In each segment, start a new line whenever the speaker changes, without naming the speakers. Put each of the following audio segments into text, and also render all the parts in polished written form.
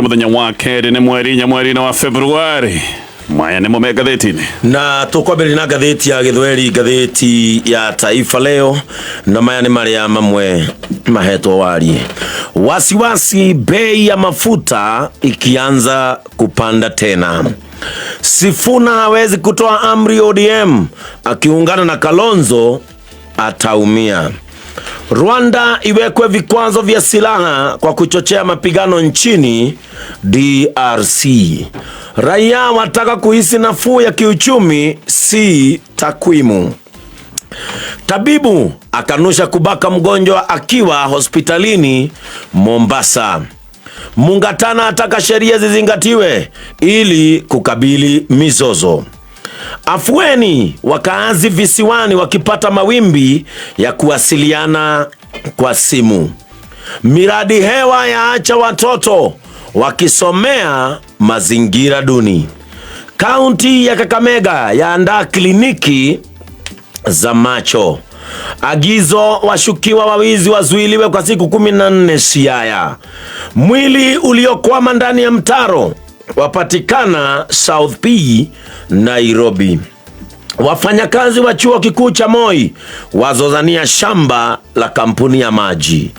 muthenya wa keri ni mweri wa Februari. Maya ni magathiti-ini.
Na tukwambiri na gatheti ya Githweri, gatheti ya Taifa Leo, na maya ni maria mamwe mahetwo wari. Wasiwasi bei ya mafuta ikianza kupanda tena. Sifuna hawezi kutoa amri ODM, akiungana na Kalonzo ataumia. Rwanda iwekwe vikwazo vya silaha kwa kuchochea mapigano nchini DRC. Raia wataka kuhisi nafuu ya kiuchumi, si takwimu. Tabibu akanusha kubaka mgonjwa akiwa hospitalini Mombasa. Mungatana ataka sheria zizingatiwe ili kukabili mizozo. Afueni wakaazi visiwani wakipata mawimbi ya kuwasiliana kwa simu. Miradi hewa yaacha watoto wakisomea mazingira duni. Kaunti ya Kakamega yaandaa kliniki za macho. Agizo washukiwa wawizi wazuiliwe kwa siku 14 Siaya. Mwili uliokwama ndani ya mtaro wapatikana South P, Nairobi. Wafanyakazi wa chuo kikuu cha Moi wazozania shamba la kampuni ya maji.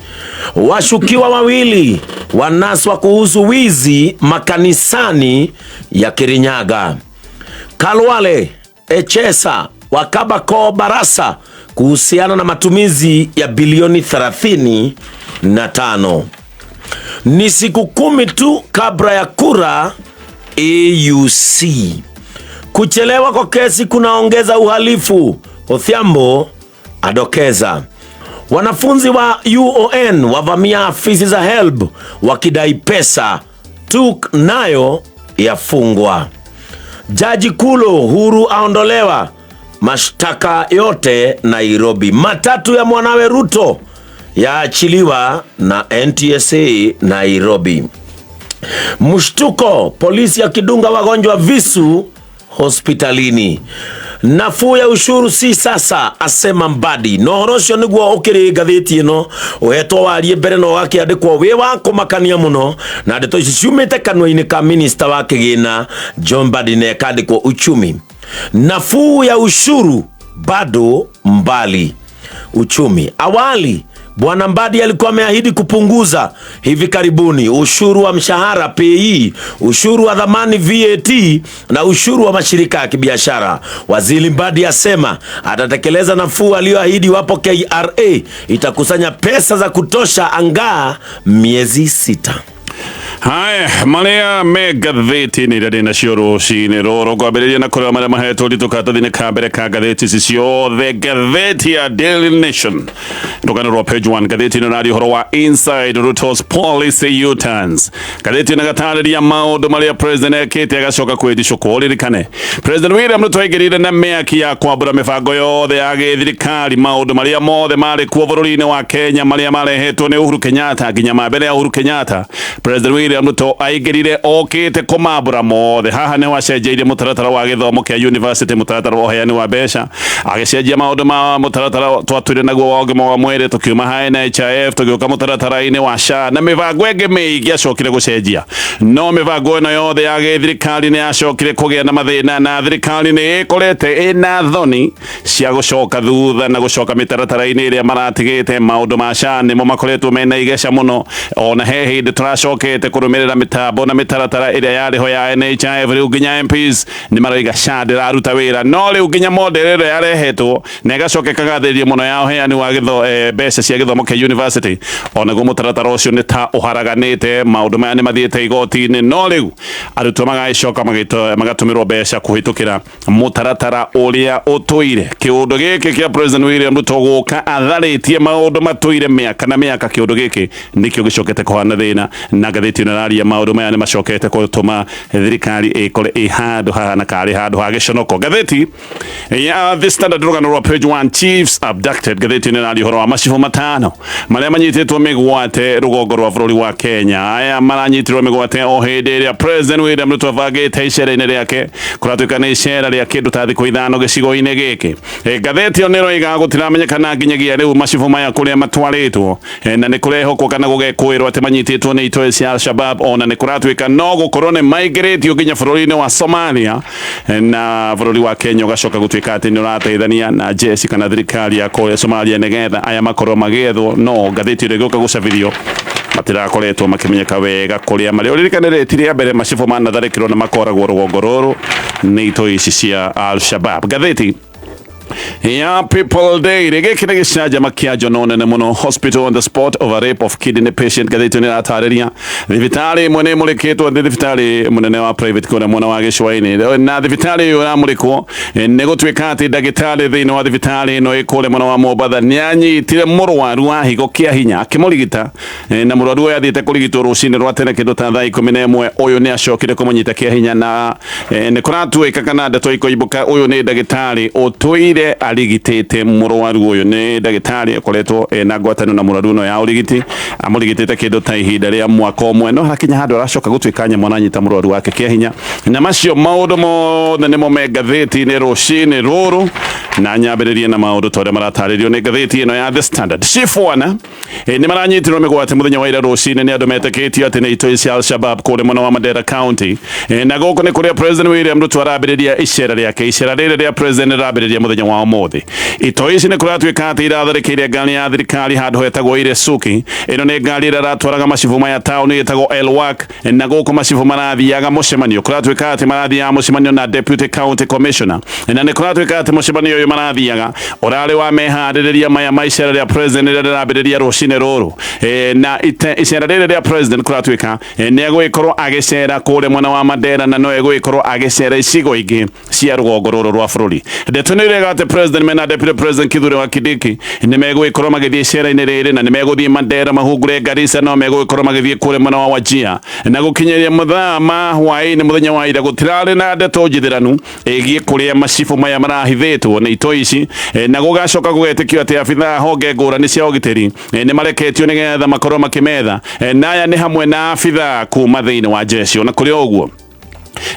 Washukiwa wawili wanaswa kuhusu wizi makanisani ya Kirinyaga. Kalwale Echesa wakabako Barasa kuhusiana na matumizi ya bilioni 35. Ni siku 10 tu kabla ya kura AUC. Kuchelewa kwa kesi kunaongeza uhalifu, Odhiambo adokeza. Wanafunzi wa UON wavamia afisi za HELB wakidai pesa, TUK nayo yafungwa. Jaji Kulo Huru aondolewa mashtaka yote Nairobi. Matatu ya mwanawe Ruto yaachiliwa na NTSA Nairobi. Mshtuko, polisi akidunga wagonjwa visu hospitalini. Nafuu ya ushuru si sasa, asema Mbadi. Nohorosho niguo ukiri gatheti ino uhetwo warie mbere no gakiandikwo wi wa kumakania muno, na ndeto ici ciumite kanwa-ini ka minister wa kigina John Mbadi ne kandikwo uchumi. Nafuu ya ushuru bado mbali. Uchumi awali Bwana Mbadi alikuwa ameahidi kupunguza hivi karibuni ushuru wa mshahara PE, ushuru wa dhamani VAT na ushuru wa mashirika ya kibiashara. Waziri Mbadi asema atatekeleza nafuu aliyoahidi wapo KRA itakusanya pesa za kutosha angaa miezi 6.
Haya, malea magathiti-ini rĩrĩ nacio rũcinĩ rũrũ kwambĩrĩria na kũrĩa marĩa mahetwo rĩtũkatathi-inĩ ka mbere ka ngathĩti ici ciothe. Ngathĩti ya Daily Nation rũgano rwa page 1. Ngathĩti-ĩno narĩ ũhoro wa Inside Ruto's Policy U-turns. Ngathĩti-ĩno gatarĩria maũndũ marĩa president ekĩte agacoka kwĩricũkwo. Ririkane President William Ruto aigĩrĩire na mĩaki ya kwambũra mĩbango yothe ya gĩthirikari, maũndũ marĩa mothe marĩ kuo bũrũri-inĩ wa Kenya marĩa marehetwo nĩ Uhuru Kenyatta nginya mbere ya Uhuru Kenyatta. President William Ruto aigĩrĩire okĩte kũmambũra mothe. Haha nĩ wacenjeirie mũtaratara wa gĩthomo kĩa university, mũtaratara wa ũheani wa mbeca, agĩcenjia maũndũ ma mũtaratara twatwire naguo wa ũgima wa mwĩrĩ, tukiuma ha NHIF tũgĩũka mũtaratara-inĩ wa SHA na mĩbango ĩngĩ mĩingĩ acokire gũcenjia. No mĩbango ĩno yothe ya gĩthirikari nĩ yacokire kũgĩa na mathĩna, na thirikari nĩ ĩkorete ĩna thoni cia gũcoka thutha na gũcoka mĩtaratara-inĩ ĩrĩa maratigĩte. Maũndũ ma SHA nĩmo makoretwo mena igeca mũno, ona he hĩndĩ tũracokete kũrũmĩrĩra mitambo na mitaratara ĩrĩa yarĩho ya NHIF. Rĩu nginya MPs nĩ maroiga SHA ndĩraruta wĩra, no rĩu nginya model ĩrĩa yarehetwo na ĩgacoka ĩkagathĩrĩrio mũno ya ũheani wa mbeca cia gĩthomo kĩa university. Onaguo mũtaratara ũcio nĩ ta ũharaganĩte, maũndũ maya nĩ mathiĩte igoti-inĩ, no rĩu arutwo magagĩcoka magatũmĩrwo mbeca kũhĩtũkĩra mũtaratara ũrĩa ũtũire. Kĩũndũ gĩkĩ kĩa President William Ruto gũka atharĩtie maũndũ matũire mĩaka na mĩaka, kĩũndũ gĩkĩ nĩkĩo gĩcokete kũhana thĩna, na ngathĩti ĩno nararia maũndũ maya nĩ macokete gũtũma thirikari ĩkore handũ haha na karĩ handũ ha gĩconoko. Ngathĩti ya The Standard rũgano rwa page 1, Chiefs abducted. Ngathĩti ĩno nararia ũhoro wa macibũ 5 marĩa manyitĩtwo migwate rugongo rwa bũrũri wa Kenya aya maranyitirwo migwate o hĩndĩ ĩrĩa President William Ruto abangĩte icera-inĩ rĩake kũratuĩka nĩ icera rĩa kĩndũ ta thikũ ithano gĩcigo-inĩ gĩkĩ. Ngathĩti ĩyo nĩroiga gũtiramenyekana nginyagia rĩu macibu maya kũrĩa matwarĩtwo na nĩ kũrehokwo kana gũgekũĩrwo atĩ manyitĩtwo nĩ itoi cia Al-Shabab, ona nĩ kũratuĩka no gũkorwo nĩ maingĩrĩtio nginya bũrũri-inĩ wa Somalia na bũrũri wa Kenya ũgacoka gũtuĩka atĩ nĩ ũrateithania na jeshi kana thirikari ya kũrĩa Somalia nĩgetha aya makorwo magĩethwo. No ngathĩti ĩrĩa ĩgĩũka gũcabithio matirakoretwo makĩmenyeka wega kũrĩa marĩ. Ũririkanĩrĩti rĩa mbere macibu manatharĩkĩrwo na makoragwo rũgongo rũrũ nĩ itoi ici cia Al-Shabab. Ngathĩti ya People Daily gĩkĩ nĩ gĩcanjama kĩa njono nene mũno. Hospital on the spot of a rape of kidney patient. Ngathĩti nĩ ĩratarĩria thibitarĩ ĩmwe nĩ ĩmũrĩkĩtwo nĩ thibitarĩ mũnene wa private kũrĩa mwena wa gĩcũa-inĩ, na thibitarĩ ũyũ ũramũrĩkwo nĩ gũtuĩka atĩ ndagĩtarĩ thĩinĩ wa thibitarĩ ĩno ĩkũrĩa mwena wa Mombatha nĩ anyitire mũrwaru wa higo kiahinya akĩmũrigita, na mũrwaru ũyũ athiĩte kũrigitwo rũcinĩ rwa tene kĩndũ ta thaa 11. Ũyũ nĩ acokire kũmũnyita kiahinya na nĩ kũratuĩka kana ndeto ikoimbũka ũyũ nĩ ndagĩtarĩ ũtũire arigitĩte mũrwaru ũyũ. Nĩ ndagĩtarĩ akoretwo na ngwatanĩro na mũrwaru no ya ũrigiti, amũrigitĩte kĩndũ ta ihinda rĩa mwaka ũmwe, no hakinya handũ aracoka gũtuĩka nyamũ aranyita mũrwaru wake kĩahinya. Na macio maũndũ mothe nĩmo me ngathĩti-inĩ rũcinĩ rũrũ, na nyambĩrĩrie na maũndũ ta ũrĩa maratarĩrio nĩ ngathĩti ĩno ya The Standard. Cibwana nĩ maranyitirwo mĩgwate mũthenya wa ira rũcinĩ nĩ andũ metĩkĩtio atĩ nĩ itoi cia Al-Shabab kũrĩa mwena wa Mandera County, na gũkũ nĩ kũrĩa President William Ruto arambĩrĩria icera rĩake. Icera rĩrĩ rĩa President rĩrambĩrĩria mũthenya wa ũmũthĩ. Itoi ici nĩ kũratuĩka atĩ iratharĩkĩire ngari ya thirikari handũ hetagwo Iresuki. Ĩno nĩ ngari ĩrĩa ratwaraga macibu maya taũni ĩtagwo Elwak, na gũkũ macibu marathiaga mũcemanio. Kũratuĩka atĩ marathiaga mũcemanio na Deputy County Commissioner, na nĩ kũratuĩka atĩ mũcemanio ũyũ marathiaga ũrarĩ wa meharĩrĩria maya ma icera rĩa President rĩrĩa rĩrambĩrĩria rũcinĩ rũrũ. Na icera rĩrĩ rĩa President kũratuĩka nĩ egũgĩkorwo agĩcera kũrĩa mwena wa Mandera, na no egũgĩkorwo agĩcera icigo ingĩ cia rũgongo rũrũ rwa bũrũri. Ndeto nĩ ĩrega atĩ President mena Deputy President Kithure wa Kindiki nĩ megũgĩkorwo magĩthiĩ icera-inĩ rĩrĩ, na nĩ megũthiĩ Mandera, mahungure Garissa, no megũgĩkorwo magĩthiĩ kũrĩa mwena wa Wajir. Na gũkinyĩria mathaa ma hwaĩ-inĩ mũthenya wa ira gũtirarĩ na ndeto njithĩranu ĩgiĩ kũrĩa macibu maya marahithĩtwo nĩ itoi ici, na gũgacoka gũgetĩkio atĩ abithaa honge ngũrani cia ũgitĩri nĩ mareketio nĩgetha makorwo makĩmetha, na aya nĩ hamwe na abithaa kuma thĩinĩ wa jeshi. Ona kũrĩ ũguo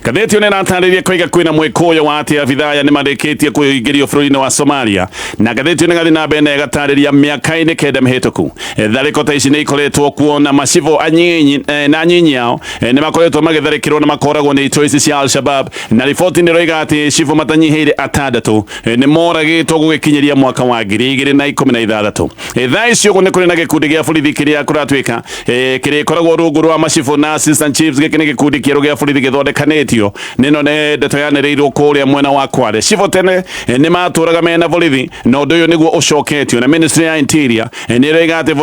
ngathĩti ĩno ĩratarĩria koiga kwĩna mwĩkũyo wa atĩ abithaa aya nĩ marĩkĩtie kũingĩrio bũrũri-inĩ wa Somalia, na ngathĩti ĩno ĩgathiĩ na mbere na ĩgatarĩria mĩaka-inĩ 9 mĩhĩtũku tharĩko ta ici nĩ ikoretwo kuo, na macibu anyinyi ao nĩ makoretwo magĩtharĩkĩrwo na makoragwo nĩ itoi ici cia Al-Shabab, na riboti nĩ roiga atĩ cibu matanyihĩire 6 nĩ moragĩtwo gũgĩkinyĩria mwaka wa 2016. Thaa ici ũguo nĩ kũrĩ na gĩkundi gĩa borithi kĩrĩa kũratuĩka kĩrĩkoragwo rungu rwa macibu na assistant chiefs. Gĩkĩ nĩ gĩkundi kĩerũ gĩa borithi gĩthondekanĩtio nĩno nĩ ndeto yanĩrĩirwo kũrĩa mwena wa Kwale. Cibo tene nĩ matũraga mena borithi, na ũndũ ũyũ nĩguo ũcoketio na Ministry ya Interior nĩ ĩroiga atĩ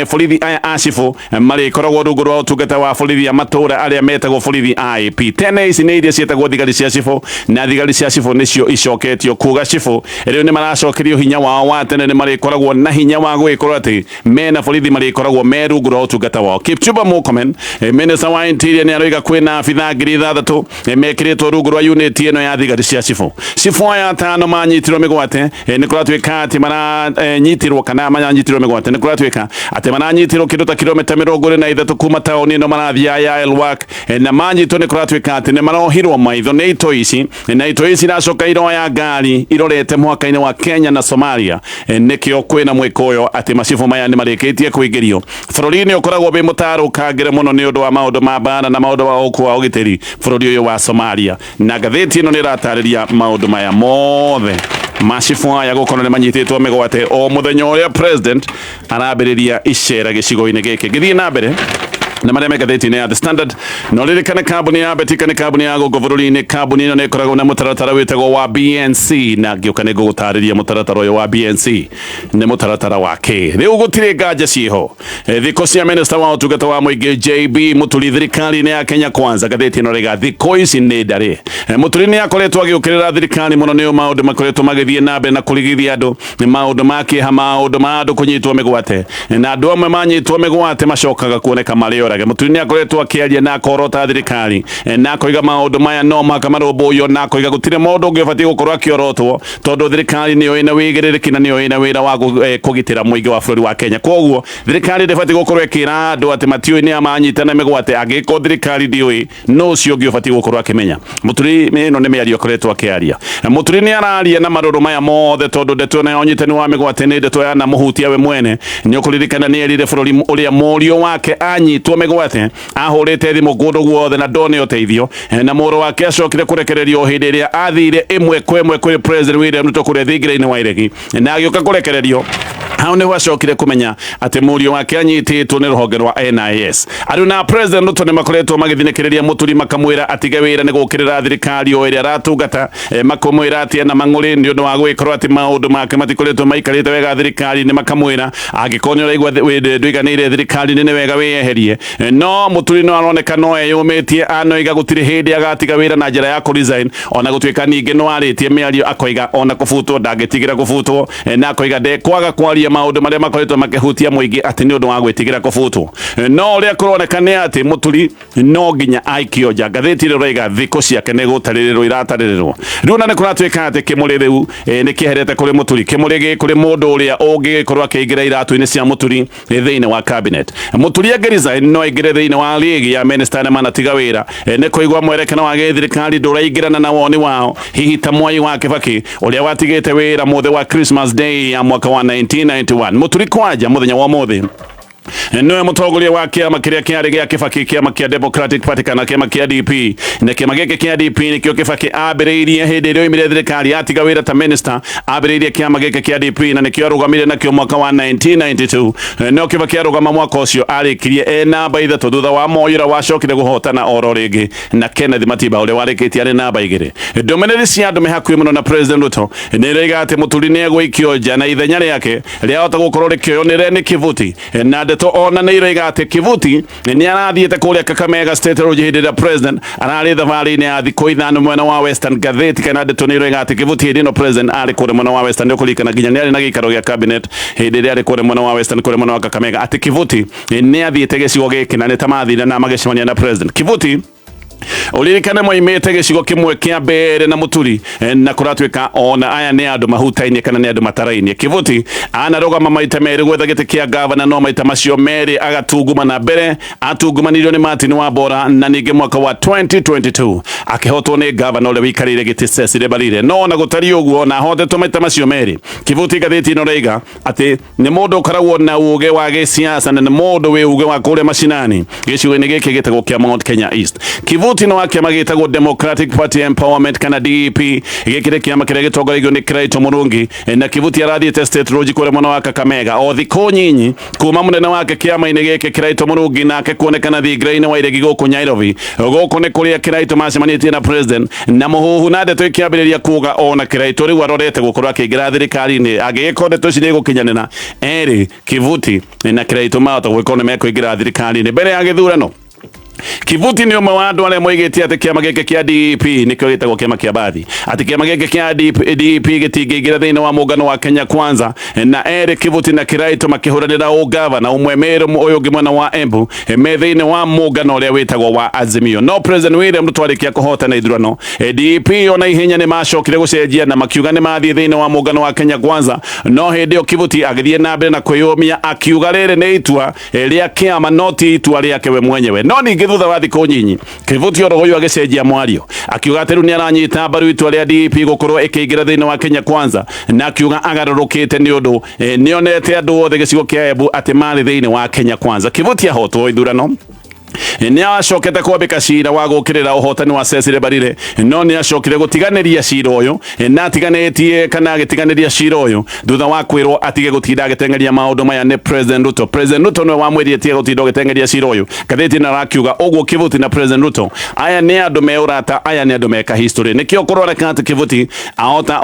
borithi aya a cibu marĩkoragwo rungu rwa ũtungata wa borithi a matũra arĩa metagwo borithi IAP. Tene ici nĩ iria ciĩtagwo thigari cia cibu, na thigari cia cibu nĩcio icoketio kuga cibu rĩu nĩ maracokerio hinya wao wa tene, nĩ marĩkoragwo na hinya wa gũgĩkorwo atĩ mena borithi marĩkoragwo me rungu rwa ũtungata wao. Kipchumba Murkomen, Minister wa Interior, nĩ aroiga kwĩna abithaa 6,000 mekĩrĩtwo rungu rwa unit ĩno ya thigari cia cibu. Cibu aya 5 manyitirwo mĩgwate, nĩ kũratuĩka atĩ maranyitirwo kana manyitirwo mĩgwate, nĩ kũratuĩka atĩ maranyitirwo kĩndũ ta kilomita 23 kuma taũni ĩno marathiĩ ya Elwak, na manyitwo nĩ kũratuĩka atĩ nĩ marohirwo maitho nĩ itoi ici, na itoi ici iracoka iroya ngari irorete mũhaka-inĩ wa Kenya na Somalia. Nĩkĩo kwĩna mwĩkũyo atĩ macibu maya nĩ marĩkĩtie kũingĩrio bũrũri-inĩ ũkoragwo wĩ mũtarũkangĩre mũno nĩ ũndũ wa maũndũ ma mbara na maũndũ wa ũkua ũgitĩri bũrũri ũyũ wa Somalia. Na ngathĩti ĩno nĩ ĩratarĩria maũndũ maya mothe macibu aya gũkorwo nĩ manyitĩtwo mĩgwate o mũthenya ũrĩa President arambĩrĩria icera gĩcigo-inĩ gĩkĩ. Gĩthiĩ na mbere na marĩa me ngathĩti-inĩ ya The Standard, no ririkane kambuni ya Betika nĩ kambuni ya gũkũ bũrũri-inĩ. Kambuni ĩno nĩ ĩkoragwo na mũtaratara wĩtagwo wa BNC, na ngĩũka nĩ ngũgũtarĩria mũtaratara ũyũ wa BNC nĩ mũtaratara wa kĩ. Rĩu gũtirĩ nganja ciĩho thikũ cia Minister wa ũtungata wa mũingĩ JB Mũturi thirikari-inĩ ya Kenya Kwanza. Ngathĩti ĩno rĩga thikũ ici nĩ ndarĩ. Mũturi nĩ akoretwo agĩũkĩrĩra thirikari mũno nĩ maũndũ makoretwo magĩthiĩ na mbere na kũrigithia andũ, maũndũ ma kĩeha, maũndũ ma andũ kũnyitwo mĩgwate, na andũ amwe manyitwo mĩgwate macokaga kuoneka marĩ kiorage Mũturi ni akoretwo akiaria na korota thirikari na koiga maundu maya no makamarũmbũiyo na koiga gutire mũndũ ũngĩ ũbatiĩ gũkorwo akiorotwo tondu thirikari niyo ina wĩigĩrĩrĩki na niyo ina wĩra wa kũgitĩra mũingĩ wa bũrũri wa Kenya koguo thirikari ndĩbatiĩ gũkorwo ĩkĩra andũ atĩ matiũĩ nĩ amanyitana mĩgwate angĩkorwo thirikari ndiũĩ no ũcio ũngĩ ũbatiĩ gũkorwo akĩmenya Mũturi ĩno nĩ mĩario akoretwo akĩaria Mũturi nĩ araria na marũrũ maya mothe tondu ndeto na ũnyitani wa mĩgwate nĩ ndeto ya na mũhutia we mwene nĩ ũkũririkana nĩ erire bũrũri ũrĩa mũriũ wake anyitwo mĩgwate ahũrĩte thimũ kũndũ guothe na ndone ũteithio na mũrũ wake acokire kũrekererio hĩndĩ ĩrĩa athire ĩmwe kwa ĩmwe kũrĩ President William Ruto kũrĩa thingira-inĩ wa iregi na agĩũka kũrekererio hau nĩ acokire kũmenya atĩ mũriũ wake anyitĩtwo nĩ rũhonge rwa NIS andũ na President Ruto nĩ makoretwo magĩthinĩkĩrĩria Mũturi makamwĩra atige wĩra nĩ gũkĩrĩra thirikari o ĩrĩa aratungata makamwĩra atĩ na mang'ũrĩ nĩ ũndũ wa gwĩkorwo atĩ maũndũ make matikoretwo maikarĩte wega thirikari nĩ makamwĩra angĩkorwo nĩ ũraigua ndũiganĩire thirikari nĩ wega wĩyeherie no Mũturi no aroneka no eyũmĩtie anoiga gũtirĩ hĩndĩ agatiga wĩra na njĩra ya kũresign ona gũtuĩka ningĩ no arĩtie mĩario akoiga ona kũbutwo ndangĩtigĩra kũbutwo na akoiga ndekwaga kwaria maundu maria makoretwo makihutia muingi ati ni undu wa gwitigira kubutwo no uria kuroneka ni ati Mũturi no nginya aikio nja ngathĩti rĩroiga thikũ ciake nĩ gũtarĩrĩrwo iratarirwo riu na nĩ kũratuĩka ati kĩmũrĩ rĩu nĩ kĩherete kũrĩ Mũturi kĩmũrĩ gĩ kũrĩ mũndũ ũrĩa ũngĩkorwo akĩingĩra iratu-inĩ cia Mũturi thĩinĩ wa cabinet Mũturi angĩresign no aingĩre thĩinĩ wa ligi ya minister na manatiga wĩra nĩ kũigua mwerekano wa gĩthirikari ndũraingĩrana na woni wao hihi ta Mwai wa Kibaki ũrĩa watigĩte wĩra mũthĩ wa Christmas Day ya mwaka wa 1991 Mũturi kwanja muthenya wa Múthee niwe mũtongoria wa kĩama kĩrĩa kĩarĩ gĩa Kibaki kĩama kĩa Democratic Party kana kĩama kĩa DP na kĩama gĩkĩ kĩa DP nĩkĩo Kibaki ambĩrĩirie hĩndĩ ĩrĩa oimire thirikari atiga wĩra ta minister ambĩrĩirie kĩama gĩkĩ kĩa DP na nĩkĩo arũgamire nakĩo mwaka wa 1992 no Kibaki arũgama mwaka ũcio arĩkirie namba ithatũ thutha wa Moi ũrĩa wacokire gũhotana oro rĩngĩ na Kenneth Matiba ũrĩa warĩkĩtie arĩ namba igĩrĩ ndũmĩrĩri cia andũ me hakuhĩ mũno na President Ruto nĩ rĩiga atĩ Mũturi nĩ egũikio nja na ithenya rĩake rĩahota gũkorwo rĩkĩoywo nĩ Rene Kivuti na ndeto ona nĩ iroiga atĩ Kivuti nĩ arathiĩte kũrĩa Kakamega State Road hĩndĩ ĩrĩa President ararĩ thabarĩ-inĩ ya thikũ ithano mwena wa Western ngathĩti kana ndeto nĩ iroiga atĩ Kivuti hĩndĩ ĩno President arĩ kũrĩa mwena wa Western nĩũkũririkana nginya nĩ arĩ na gĩikaro gĩa cabinet hĩndĩ ĩrĩa arĩ kũrĩa mwena wa Western kũrĩa mwena wa Kakamega atĩ Kivuti nĩ athiĩte gĩcigo gĩkĩ na nĩ tamathire na magĩcemania na President Kivuti uririkane moimete gĩcigo kĩmwe kĩa mbere na Mũturi na kũratuĩka ona aya nĩ andũ mahutainie kana nĩ andũ matarainie Kivuti anarũgama maita merĩ gwetha gĩtĩ kĩa gavana no maita macio merĩ agatunguma na mbere atungumanirio nĩ Martin Wambora na ningĩ mwaka wa 2022 akĩhotwo nĩ gavana ũrĩa wĩikarĩire gĩtĩ Cecily Mbarire no na gũtariĩ ũguo na ahotetwo maita macio merĩ Kivuti ngathĩti ĩno raiga atĩ nĩ mũndũ ũkoragwo na ũũgĩ wa gĩsiasa na nĩ mũndũ wĩ ũũgĩ wa kũrĩa macinani gĩcigo-inĩ gĩkĩ gĩtagwo kĩa Mount Kenya East Kivuti no kĩama gĩtagwo Democratic Party Empowerment kana DEP gĩkĩrĩ kĩama kĩrĩa gĩtongoragio nĩ Kiraito Mũrungi na Kivuti arathiĩte State Road kũrĩa mwena wa Kakamega o thikũ nyinyi kuma mũnene wake kĩama-inĩ gĩkĩ Kiraito Mũrungi nake kuonekana thingira-inĩ wa iregi gũkũ Nairobi gũkũ nĩ kũrĩa Kiraito macemanĩtie na President na mũhuhu na ndeto ikĩambĩrĩria kuga ona Kiraito rĩu arorete gũkorwo akĩingĩra thirikari-inĩ angĩgĩkorwo ndeto ici nĩgũkinyanĩra erĩ Kivuti na Kiraito mahota gũgĩkorwo nĩ mekũingĩra thirikari-inĩ mbere ya gĩthurano Kivuti nĩ ũmwe wa andũ arĩa moigĩte atĩ kĩama gĩkĩ kĩa DEP nĩkĩo gĩtagwo kĩama kĩa bathi atĩ kĩama gĩkĩ kĩa DEP gĩtingĩingĩra thĩinĩ wa mũngano wa Kenya Kwanza na erĩ Kivuti na Kiraito makĩhũranĩra ũgavana ũmwe Meru ũyũ ũngĩ mwena wa Embu me thĩinĩ wa mũngano ũrĩa wĩtagwo wa Azimio no President William Ruto arĩkia kũhotana ithurano DEP ona ihenya nĩ macokire gũcenjia na makiuga nĩ mathiĩ thĩinĩ wa mũngano wa Kenya Kwanza no hĩndĩ ĩyo Kivuti agĩthiĩ na mbere na kwĩyũmia akiuga rĩrĩ nĩ itua rĩa kĩama no ti itua rĩake we mwenyewe no ningĩ thutha wa thikũ nyinyi Kivuti oro ũyũ agĩcenjia mwario akiuga atĩ rĩu nĩ aranyita mbaru itua rĩa DEP gũkorwo ĩkĩingĩra thĩinĩ wa Kenya Kwanza na akiuga agarũrũkĩte nĩ ũndũ nĩonete andũ othe gĩcigo kĩa Embu atĩ marĩ thĩinĩ wa Kenya Kwanza Kivuti ahotwo ithurano nĩ acokete kwambĩka cira wa gũkĩrĩra ũhotani wa Cecily Mbarire no nĩ acokire gũtiganĩria cira ũyũ na atiganĩtie kana agĩtiganĩria cira ũyũ thutha wa kwĩrwo atige gũtinda agĩteng'eria maũndũ maya nĩ President Ruto President Ruto nĩwe wamwĩrire tiga gũtinda ũgĩteng'eria cira ũyũ ngathĩti ĩno arakiuga ũguo Kivuti na President Ruto aya nĩ andũ me ũrata aya nĩ andũ meka history nĩkĩo kũroneka atĩ Kivuti ahota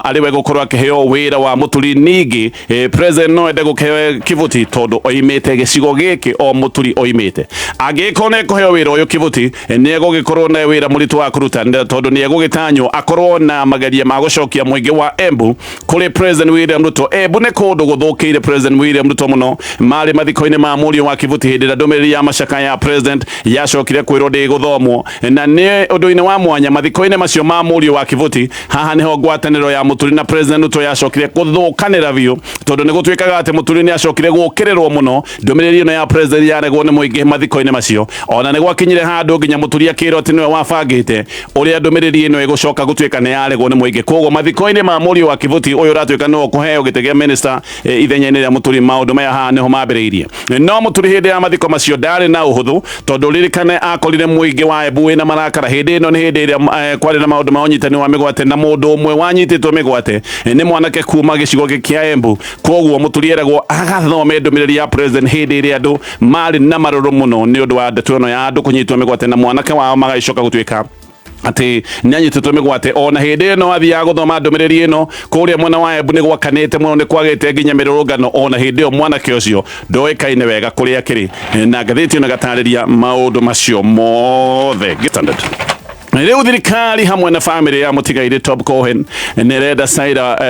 arĩwe gũkorwo akĩheo wĩra wa Mũturi ningĩ President no ende gũkĩheo Kivuti tondũ oimĩte gĩcigo gĩkĩ o Mũturi oimĩte angĩkorwo angĩkorwo nĩekũheo wĩra ũyũ Kĩbũti nĩegũgĩkorwo na wĩra mũritũ wa kũruta tondũ nĩegũgĩtanywo akorwo na mageria ma gũcokia mũingĩ wa Embu kũrĩ President William Ruto. Embu nĩ kũndũ gũthũkĩire President William Ruto mũno, marĩ mathiko-inĩ ma mũriũ wa Kĩbũti hĩndĩ ĩrĩa ndũmĩrĩri ya macaka ya president yacokire kwĩrwo ndĩgũthomwo, na nĩ ũndũ-inĩ wa mwanya mathiko-inĩ macio ma mũriũ wa Kĩbũti. Haha nĩho ngwatanĩro ya Mũturi na President Ruto yacokire gũthũkanĩra biũ, tondũ nĩgũtuĩkaga atĩ Mũturi nĩacokire gũkĩrĩrwo mũno. Ndũmĩrĩri ĩno ya president yaregwo nĩ mũingĩ mathiko-inĩ macio, ona nĩgwakinyire handũ nginya Mũturi akĩrwo atĩ nĩwe wabangĩte ũrĩa ndũmĩrĩri ĩno ĩgũcoka gũtuĩka nĩ yaregwo nĩ mũingĩ. Koguo mathiko-inĩ ma mũriũ wa Kĩbũti ũyũ ũratuĩka nĩwe kũheo gĩtĩ gĩa minister ithenya-inĩ rĩa Mũturi, maũndũ maya haha nĩho mambĩrĩirie. No Mũturi hĩndĩ ya mathiko macio ndarĩ na ũhũthũ, tondũ ririkane akorire mũingĩ wa Embu wĩna marakara. Hĩndĩ ĩno nĩ hĩndĩ ĩrĩa kwarĩ na maũndũ ma ũnyitani wa mĩgwate, na mũndũ ũmwe wanyitĩtwo mĩgwate nĩ mwanake kuma gĩcigo kĩa Embu. Koguo Mũturi eragwo agathome ndũmĩrĩri ya president hĩndĩ ĩrĩa andũ marĩ na marũrũ mũno nĩ ũndũ wa ndeto ĩno ya andũ kũnyitwo mĩgwate, na mwanake wao magagĩcoka gũtuĩka atĩ nĩanyitĩtwo mĩgwate. Ona hĩndĩ ĩno athiaga gũthoma ndũmĩrĩri ĩno kũrĩa mwena wa Embu nĩ gwakanĩte mũno, nĩ kwagĩte nginya mĩrũrũngano. Ona hĩndĩ ĩyo mwanake ũcio ndoĩkaine wega kũrĩa akĩrĩ, na ngathĩti ĩno ĩgatarĩria maũndũ macio mothe. Standard. Rĩu thirikari hamwe na family ya mũtigaire Top Cohen nĩrenda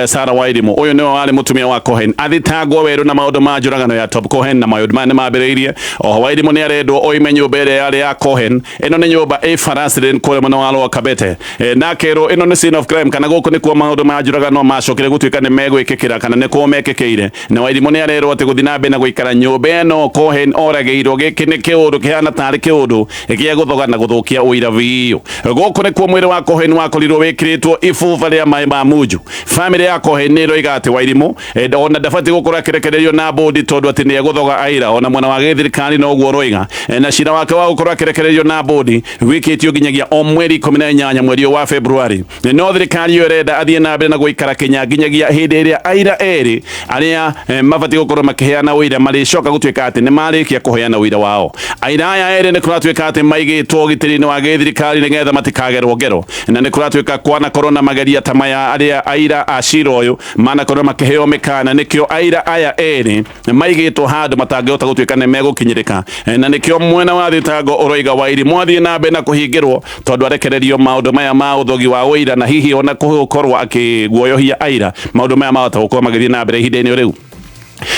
Sarah Wairimu, ũyũ nĩwe warĩ mũtumia wa Cohen, athitangwo werũ na maũndũ ma njũragano ya Top Cohen, na maũndũ maya nĩmambĩrĩirie. Oho Wairimu nĩarendwo oime nyũmba ĩrĩa yarĩ ya Cohen. Ĩno nĩ nyũmba ĩbaracĩrĩ kũrĩa mwena wa Lower Kabete, na akerwo ĩno nĩ scene of crime, kana gũkũ nĩkuo maũndũ ma njũragano macokire gũtuĩka nĩ megwĩkĩkĩra kana nĩkuo mekĩkĩire. Na Wairimu nĩarerwo atĩ gũthiĩ na mbere na gũikara nyũmba ĩno Cohen oragĩirwo. Gĩkĩ nĩ kĩũndũ kĩhana tarĩ kĩũndũ gĩa gũthoga na gũthũkia ũira biũ. Gũkũ nĩkuo mwĩrĩ wa Cohen wakorirwo wĩkĩrĩtwo ibuba rĩa maĩ ma munju. Family ya Cohen nĩroiga atĩ Wairimu ona ndabati gũkorwo akĩrekererio na bodi tondũ atĩ nĩegũthoga aira. Ona mwena wa gĩthirikari noguo roiga, na cira wake wa gũkorwo akĩrekererio na bodi wikĩtio nginyagia o mweri 18 mweri wa Februari. No thirikari ĩyo ĩrenda athiĩ na mbere na gũikara Kenya nginyagia hĩndĩ ĩrĩa aira erĩ arĩa mabati gũkorwo makĩheana ũira marĩcoka gũtuĩka atĩ nĩmarĩkia kũheana ũira wao. Aira aya erĩ nĩkũratuĩka atĩ maigĩtwo ũgitĩri-inĩ wa gĩthirikari nĩgetha matikagerwo ngero, na nĩkũratuĩka kwanakorwo na mageria ta maya arĩa aira a cira ũyũ manakorwo makĩheo mĩkana. Nĩkĩo aira aya erĩ maigĩtwo handũ matangĩhota gũtuĩka nĩ megũkinyĩrĩka, na nĩkĩo mwena wa thitango ũroiga Wairimu athiĩ na mbere na kũhingĩrwo tondũ arekererio maũndũ maya ma ũthogi wa ũira, na hihi ona gũkorwo akĩguoyohia aira. Maũndũ maya mahota gũkorwo magĩthiĩ na mbere ihinda-inĩ rĩu.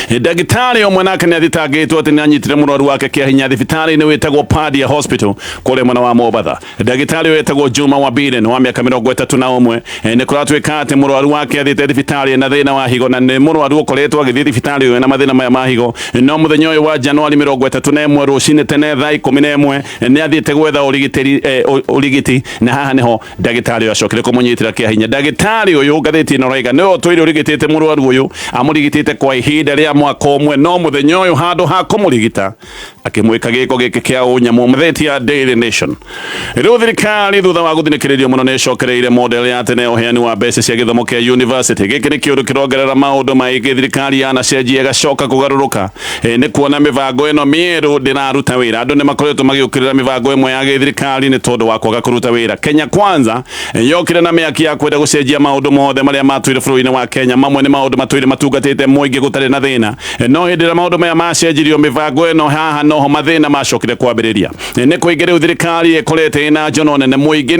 Ndagitari omwe nake nĩathitangĩtwo atĩ nĩanyitire mũrwaru wake kiahinya thibitarĩ-inĩ wĩtagwo Padia Hospital kũrĩa mwena wa Mombatha. Ndagitari ũyũ wĩtagwo Juma Wabire wa mĩaka 31 nĩkũratuĩka atĩ mũrwaru wake athiĩte thibitarĩ na thĩna wa higo, na nĩ mũrwaru ũkoretwo agĩthiĩ thibitarĩ ũyũ na mathĩna maya ma higo. No mũthenya ũyũ wa Januari 31 rũcinĩ tene thaa 11 nĩathiĩte gwetha ũrigiti, na haha nĩho ndagitari ũyũ acokire kũmũnyitĩra kiahinya. Ndagitari ũyũ ngathĩti ĩno roiga nĩwe ũtũire ũrigitĩte mũrwaru ũyũ, amũrigitĩte kwa ihinda rĩa mwaka ũmwe, no mũthenya ũyũ handũ ha kũmũrigita akĩmwĩka gĩko gĩkĩ kĩa ũnyamũ. Ngathĩti ya Daily Nation. Rĩu thirikari thutha wa gũthinĩkĩrĩrio mũno nĩcokereire model ya tene ya ũheani wa mbeca cia gĩthomo kĩa university. Gĩkĩ nĩ kĩũndũ kĩrongerera maũndũ maingĩ thirikari yanacenjia ĩgacoka kũgarũrũka, nĩ kuona mĩbango ĩno mĩerũ ndĩraruta wĩra. Andũ nĩmakoretwo magĩũkĩrĩra mĩbango ĩmwe ya gĩthirikari nĩ tondũ wa kwaga kũruta wĩra. Kenya Kwanza yokire na mĩaki ya kwenda gũcenjia maũndũ mothe marĩa matũire bũrũri-inĩ wa Kenya. Mamwe nĩ maũndũ matũire matungatĩte mũingĩ gũtarĩ na thĩna, no hĩndĩ ĩrĩa maũndũ maya macenjirio mĩbango ĩno haha noho mathĩna macokire kwambĩrĩria. Nĩ kũingĩ rĩu thirikari ĩkoretwo ĩna njono nene mũingĩ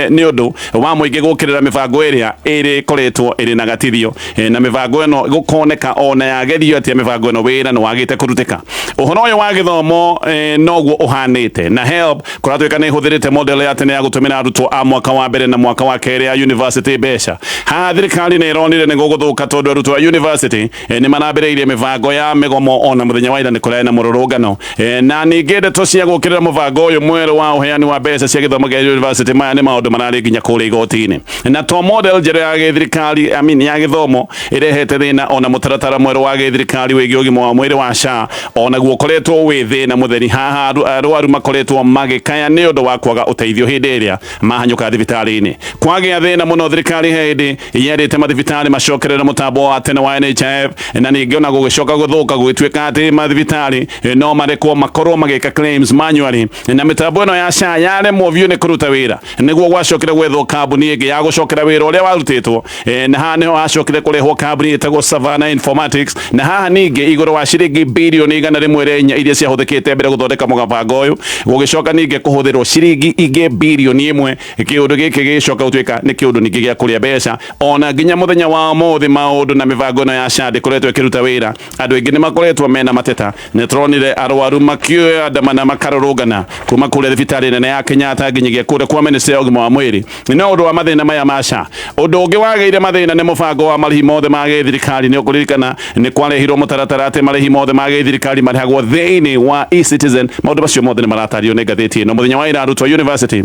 nĩ ũndũ wa mũingĩ gũkĩrĩra mĩbango ĩrĩa ĩrĩ koretwo ĩrĩ na gatithio, na mĩbango ĩno gũkoneka ona yagerio atĩa mĩbango ĩno wĩra nĩ wagĩte kũrutĩka. Ũhoro ũyũ wa gĩthomo noguo ũhanĩte, na HELB kũratuĩka nĩ ĩhũthĩrĩte model ya tene ya gũtũmĩra arutwo a mwaka wa mbere na mwaka wa kerĩ ya university mbeca. Haha thirikari nĩ ĩronire nĩ gũgũthũka tondũ arutwo a university nĩ marambĩrĩirie mĩbango ya mĩgomo ona mũthenya wa ira nĩ kũrarĩ na mũrũrũngano, na ningĩ ndeto cia gũkĩrĩra mũbango ũyũ mwerũ wa ũheani wa mbeca cia gĩthomo gĩa university maya nĩ maũndũ mararĩ nginya kũrĩa igoti-inĩ. Na to model njerũ ya gĩthirikari ya gĩthomo ĩrehete thĩna ona mũtaratara mwerũ wa gĩthirikari wĩgiĩ ũgima wa mwĩrĩ wa SHA onaguo ũkoretwo wĩ thĩna mũtheri. Haha arwaru makoretwo magĩkaya nĩ ũndũ wa kwaga ũteithio hĩndĩ ĩrĩa mahanyũka thibitarĩ-inĩ. Kwagĩa thĩna mũno thirikari hĩndĩ yerĩte mathibitarĩ macokerere mũtambo wa tene wa NHIF, na ningĩ ninge ona gugicoka guthuka gugituika ati mathibitari no marekwo makorwo magika claims manually na mitambo ino ya SHA yaremwo biũ nĩ kũruta wĩra nĩguo gwacokire gwethwo kambuni ĩngĩ ya gũcokera wĩra ũrĩa warutĩtwo na haha nĩho hacokire kũrehwo kambuni ĩtagwo Savannah Informatics na haha ningĩ igũrũ wa ciringi birioni 1.4 iria ciahũthĩkĩte mbere gũthondeka mũbango ũyũ gũgĩcoka ningĩ kũhũthĩrwo ciringi ingĩ birioni 1 kĩũndũ gĩkĩ gĩcoka gũtuĩka nĩ kĩũndũ ningĩ gĩa kũrĩa mbeca ona nginya mũthenya wa ũmũthĩ maũndũ na mĩbango ĩno ya SHA ndĩkoretwo ĩkĩruta wĩra andũ aingĩ nĩ makoretwo mena mateta nĩ tũronire arwaru makĩoya andamana makarũrũngana kuma kũrĩa thibitarĩ nene ya Kenyatta nginyagia kũrĩa kwa ministry ya ũgima wa mwĩrĩ no ũndũ wa mathĩna maya ma SHA ũndũ ũngĩ wagĩire mathĩna nĩ mũbango wa marĩhi mothe ma gĩthirikari nĩ ũkũririkana nĩ kwarehirwo mũtaratara atĩ marĩhi mothe ma gĩthirikari marĩhagwo thĩinĩ wa e-citizen maũndũ macio mothe nĩ maratario nĩ ngathĩti ĩno mũthenya wa ira arutwo university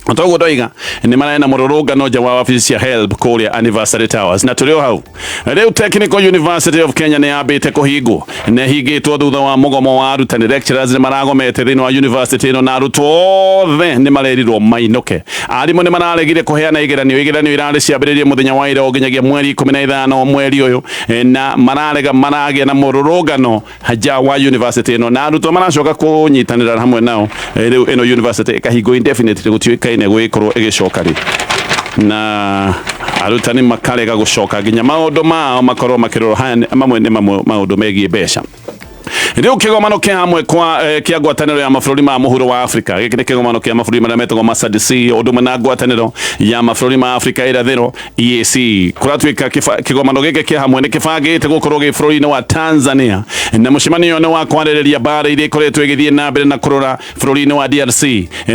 Otoguo ndoiga nĩ marena mũrũrũngano nja wa wabici cia HELB kũrĩa Anniversary Towers na tũrĩ o hau rĩu Technical University of Kenya nĩ yambĩte kũhingwo nĩ hingĩtwo thutha wa mũgomo wa arutani lecturers nĩ maragomete thĩinĩ wa university ĩno na arutwo othe nĩ marerirwo mainũke arimũ nĩ mararegire kũheana igeranio irarĩ ciambĩrĩrie mũthenya wa ira nginyagia mweri 15 mweri ũyũ na mararega maragĩa na mũrũrũngano nja wa university ĩno na arutwo maracoka kũnyitanĩra hamwe nao rĩu ĩno university ĩkahingwo indefinitely gũtuĩka ine gwikorwo igicoka ri na arutani makarega gucoka nginya maundu mao makorwo makirwo mamwe ni maundu megie mbeca Riu kigomano kia hamwe kwa kia ngwataniro ya mabũrũri ma mũhuro wa Afrika gĩkĩ nĩ kigomano kia mabũrũri marĩa metagwo SADC ũndũ na ngwataniro ya mabũrũri ma Afrika irathĩro EAC kũratuĩka kigomano gĩkĩ kia hamwe nĩ kĩbangĩte gũkorwo gĩ bũrũri-inĩ wa Tanzania na mũcemanio nĩ wa kwarĩrĩria mbara iria ikoretwo igĩthiĩ na mbere na kũrora bũrũri-inĩ wa DRC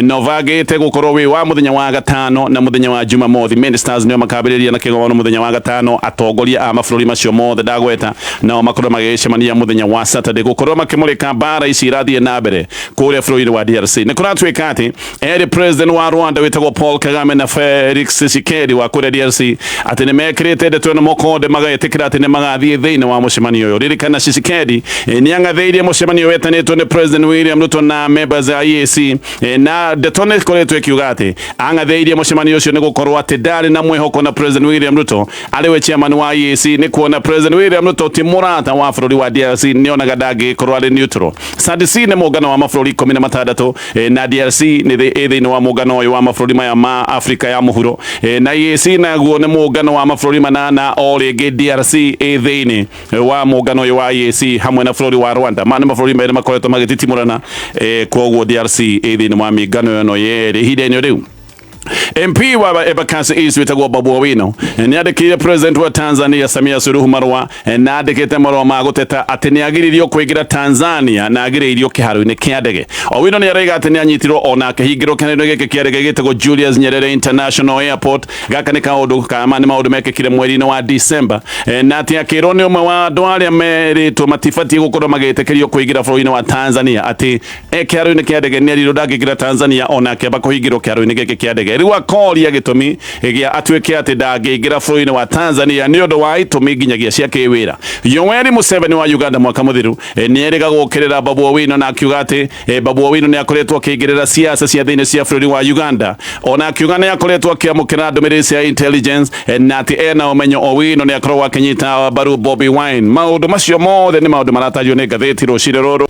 no bangĩte gũkorwo wĩ wa mũthenya wa gatano na mũthenya wa Jumamothi ministers nĩo makambĩrĩria na kigomano mũthenya wa gatano atongoria a mabũrũri macio mothe ndagweta nao makorwo magĩcemania mũthenya wa Saturday gũkorwo makimulika mbara ici irathiĩ na mbere kũrĩa bũrũri-inĩ wa DRC nĩ kũratuĩka atĩ eri president wa Rwanda wĩtagwo Paul Kagame na Felix Tshisekedi wa kũrĩa DRC atĩ nĩ mekĩrĩte ndeto ĩno mokonde magetĩkĩra atĩ nĩ magathiĩ thĩinĩ wa mũcemanio ũyũ ririkana Tshisekedi nĩ angathĩirie mũcemanio wetanĩtwo nĩ President William Ruto na members a EAC na ndeto nĩ ĩkoretwo ĩkiuga atĩ angathĩirie mũcemanio ũcio nĩ gũkorwo atĩ ndarĩ na mwĩhoko na President William Ruto arĩwe chairman wa EAC nĩ kuona President William Ruto ti mũrata wa bũrũri wa DRC nĩonaga ndangĩkorwo arĩ neutral SADC nĩ mũngano wa mabũrũri 16 na DRC nĩ thĩinĩ wa mũngano ũyũ wa mabũrũri maya ma Afrika ya mũhuro na EAC naguo nĩ mũngano wa mabũrũri manana o rĩngĩ DRC thĩinĩ wa mũngano ũyũ wa EAC hamwe na bũrũri wa Rwanda ma nĩ mabũrũri merĩ makoretwo magĩtitimũrana koguo DRC thĩinĩ wa mĩngano ĩno yerĩ ihinda-inĩ rĩu MP wa Embakasi East wĩtagwo Babu Owino nĩ andĩkĩire president wa Tanzania Samia Suluhu marũa na andĩkĩte marũa ma gũteta atĩ nĩ agiririo kũingĩra Tanzania na agirĩirio kĩharo-inĩ kĩa ndege Owino nĩ arauga atĩ nĩ anyitirwo ona akĩhingĩrwo kĩharo-inĩ gĩkĩ kĩa ndege gĩtagwo Julius Nyerere International Airport gaka nĩ kaũndũ kama nĩ maũndũ mekĩkire mweri-inĩ wa December na atĩ akĩrwo nĩ ũmwe wa andũ arĩa merĩtwo matibatiĩ gũkorwo magĩtĩkĩrio kũingĩra bũrũri-inĩ wa Tanzania atĩ kĩharo-inĩ kĩa ndege nĩ erirwo ndangĩingĩra Tanzania ona akĩamba kũhingĩrwo kĩharo-inĩ gĩkĩ kĩa ndege rĩu akoria gĩtũmi gĩa atuĩke atĩ ndangĩingĩra bũrũri-inĩ wa Tanzania nĩ ũndũ wa itũmi nginyagia cia kĩwĩra Yoweri Museveni wa Uganda mwaka mũthiru nĩ erĩga gũkĩrĩra Babu Owino na akiuga atĩ Babu Owino nĩ akoretwo akĩingĩrĩra siasa cia thĩinĩ cia bũrũri wa Uganda ona akiuga nĩ akoretwo akĩamũkĩra ndũmĩrĩri cia intelligence na atĩ ena ũmenyo Owino nĩ akorwo akĩnyita mbaru Bobi Wine maũndũ macio mothe nĩ maũndũ maratario nĩ ngathĩti rũciinĩ rũrũ